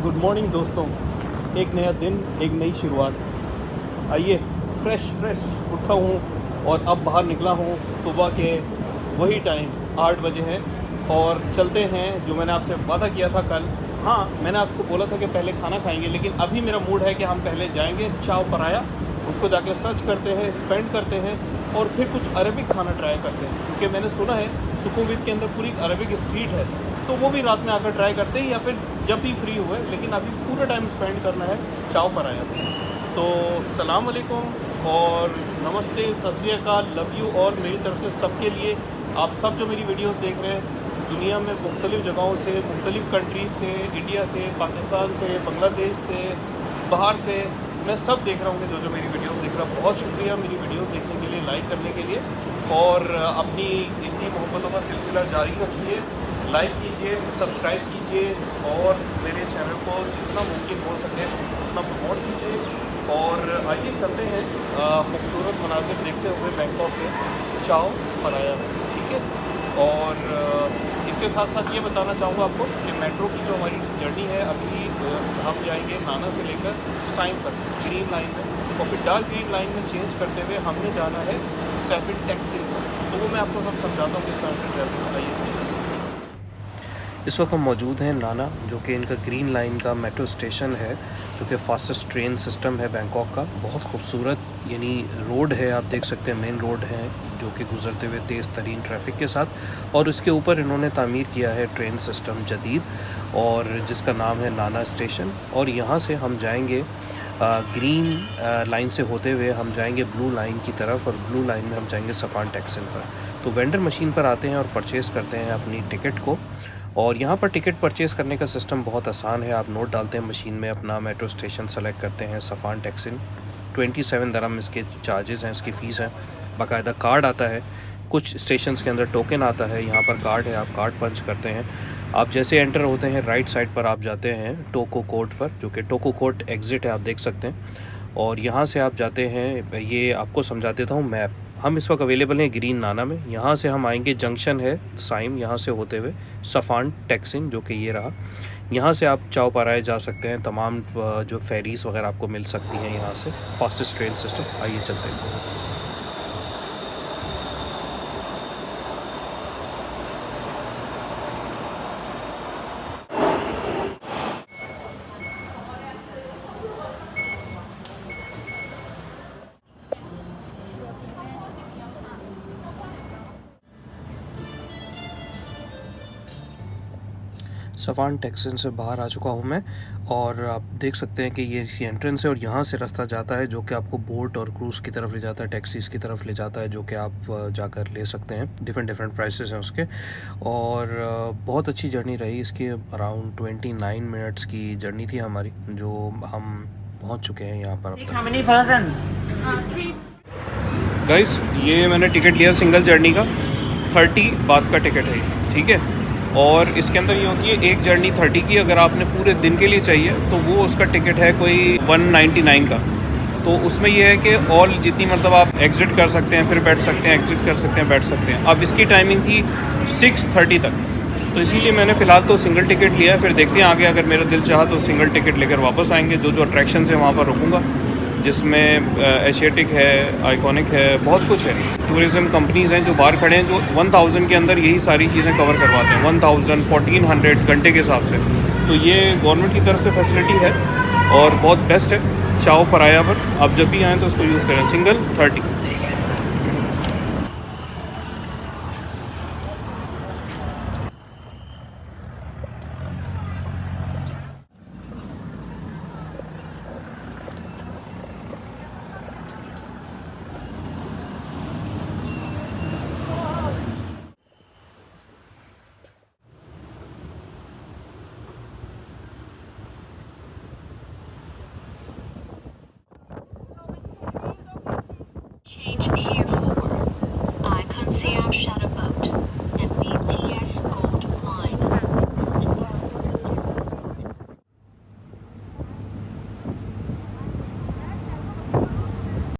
Good morning दोस्तों। एक नया दिन, एक नई शुरुआत। आइए, फ्रेश उठा हूँ और अब बाहर निकला हूँ। सुबह के वही टाइम 8 बजे हैं और चलते हैं जो मैंने आपसे वादा किया था कल। हाँ, मैंने आपको बोला था कि पहले खाना खाएंगे, लेकिन अभी मेरा मूड है कि हम पहले जाएंगे चाव पराया, उसको जाके सर्च करते हैं, स्पेंड करते हैं और फिर कुछ अरबिक खाना ट्राई करते हैं, क्योंकि मैंने सुना है सुकुमवित के अंदर पूरी अरबिक स्ट्रीट है, तो वो भी रात में आकर ट्राई करते हैं या फिर जब भी फ्री हुए। लेकिन अभी पूरा टाइम स्पेंड करना है चाव पराया। तो सलाम अलैकुम और नमस्ते, सत श्री अकाल, लव यू। और मेरी तरफ से सबके लिए, आप सब जो मेरी वीडियोस देख रहे हैं दुनिया में मुख्तलिफ़ जगहों से, मुख्तलिफ़ कंट्रीज़ से, इंडिया से, पाकिस्तान से, बांग्लादेश से, बाहर से, मैं सब देख रहा हूँ कि जो मेरी वीडियोस देख रहा हूँ, बहुत शुक्रिया मेरी वीडियोस देखने के लिए, लाइक करने के लिए। और अपनी इसी मोहब्बतों का सिलसिला जारी रखिए, लाइक कीजिए, सब्सक्राइब कीजिए और मेरे चैनल को जितना मुमकिन हो सके उतना प्रमोट कीजिए। और आइए चलते हैं खूबसूरत मनाजिर देखते हुए बैंकॉक के चाव पराया, ठीक है। और इसके साथ साथ ये बताना चाहूँगा आपको कि मेट्रो की जो हमारी जर्नी है, अभी हम जाएंगे नाना से लेकर साइन तक ग्रीन लाइन में, और फिर डार्क ग्रीन लाइन में चेंज करते हुए हमने जाना है सैफिन टैक्सी। तो वो मैं आपको सब समझाता हूँ किस तरह से ट्रैवल आइए। इस वक्त हम मौजूद हैं नाना, जो कि इनका ग्रीन लाइन का मेट्रो स्टेशन है, जो कि फास्टेस्ट ट्रेन सिस्टम है बैंकॉक का। बहुत खूबसूरत यानी रोड है, आप देख सकते हैं मेन रोड है जो कि गुजरते हुए तेज़ तरीन ट्रैफिक के साथ, और उसके ऊपर इन्होंने तामीर किया है ट्रेन सिस्टम जदीद, और जिसका नाम है नाना स्टेशन। और यहाँ से हम जाएंगे ग्रीन लाइन से होते हुए हम जाएंगे ब्लू लाइन की तरफ, और ब्लू लाइन में हम जाएंगे सफ़ान टैक्सिन पर। तो वेंडर मशीन पर आते हैं और परचेज़ करते हैं अपनी टिकट को। और यहाँ पर टिकट परचेज़ करने का सिस्टम बहुत आसान है। आप नोट डालते हैं मशीन में, अपना मेट्रो स्टेशन सेलेक्ट करते हैं सफ़ान टैक्सिन। 27 दरहम इसके चार्जेस हैं, इसकी फ़ीस है। बाकायदा कार्ड आता है, कुछ स्टेशंस के अंदर टोकन आता है, यहाँ पर कार्ड है, आप कार्ड पंच करते हैं। आप जैसे एंटर होते हैं राइट साइड पर आप जाते हैं टोको कोर्ट पर, जो कि टोको कोर्ट एग्ज़िट है, आप देख सकते हैं। और यहाँ से आप जाते हैं, ये आपको समझा देता हूँ मैप। हम इस वक्त अवेलेबल हैं ग्रीन नाना में। यहाँ से हम आएंगे, जंक्शन है साइम, यहाँ से होते हुए सफ़ान टैक्सिन, जो कि ये रहा। यहाँ से आप चाव पराए जा सकते हैं, तमाम जो फेरीज वगैरह आपको मिल सकती हैं यहाँ से, फास्टेस्ट ट्रेन सिस्टम। आइए चलते हैं। सफ़ान टैक्सिन से बाहर आ चुका हूँ मैं, और आप देख सकते हैं कि ये इसी एंट्रेंस है, और यहाँ से रास्ता जाता है जो कि आपको बोट और क्रूज़ की तरफ ले जाता है, टैक्सीज़ की तरफ ले जाता है, जो कि आप जाकर ले सकते हैं। डिफरेंट प्राइसेस हैं उसके। और बहुत अच्छी जर्नी रही इसकी। अराउंड 29 मिनट्स की जर्नी थी हमारी, जो हम पहुँच चुके हैं यहाँ पर अब तक। गाइस, ये मैंने टिकट लिया सिंगल जर्नी का, 30 बात का टिकट है ये, ठीक है। और इसके अंदर ये होती है एक जर्नी 30 की, अगर आपने पूरे दिन के लिए चाहिए तो वो उसका टिकट है कोई 199 का। तो उसमें ये है कि ऑल जितनी मतलब आप एग्ज़िट कर सकते हैं, फिर बैठ सकते हैं, एग्ज़िट कर सकते हैं, बैठ सकते हैं। अब इसकी टाइमिंग थी 6:30 तक, तो इसीलिए मैंने फ़िलहाल तो सिंगल टिकट लिया है। फिर देखते हैं आगे, अगर मेरा दिल चाहा तो सिंगल टिकट लेकर वापस आएंगे। जो अट्रैक्शन है वहाँ पर रुकूँगा, जिसमें एशियाटिक है, आइकॉनिक है, बहुत कुछ है। टूरिज़्म कंपनीज़ हैं जो बाहर खड़े हैं, जो 1000 के अंदर यही सारी चीज़ें कवर करवाते हैं, 1000 1400 घंटे के हिसाब से। तो ये गवर्नमेंट की तरफ से फैसिलिटी है और बहुत बेस्ट है। चाव पराया पर आप जब भी आएँ तो उसको यूज़ करें, सिंगल 30। Change here